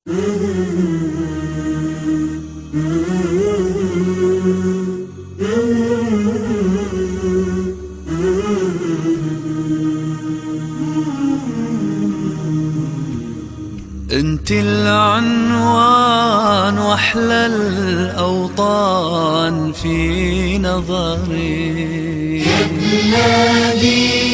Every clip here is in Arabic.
انت العنوان واحلى الاوطان في نظري، يا بلادي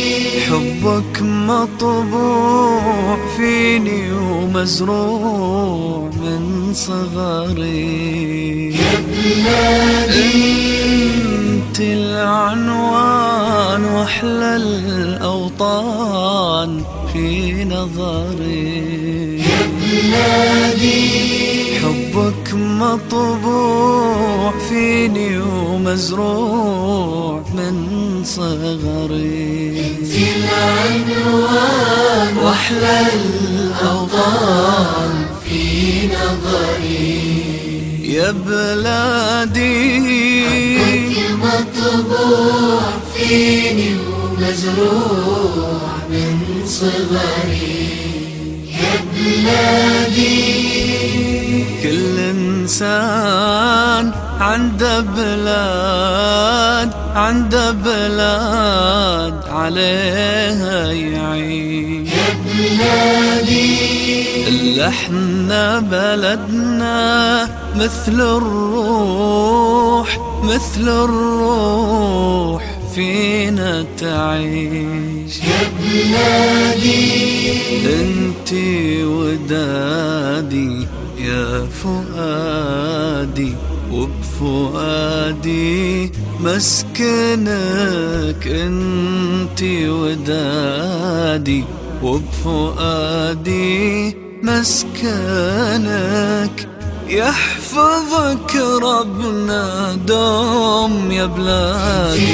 حبك مطبوع فيني ومزروع من صغري. يا بلادي انت العنوان واحلى الاوطان في نظري، يا بلادي حبك مطبوع فيني ومزروع من صغري. انت العنوان واحلى الاوطان في نظري، يا بلادي حبك مطبوع فيني ومزروع من صغري. يا بلادي كل إنسان عنده بلاد عليها يعيش. يا بلادي إلا احنا بلدنا مثل الروح فينا تعيش. يا بلادي انتي ودادي يا فؤادي، وبفؤادي مسكنك. انتي ودادي وبفؤادي مسكنك، يحفظك ربنا دوم يا بلادي.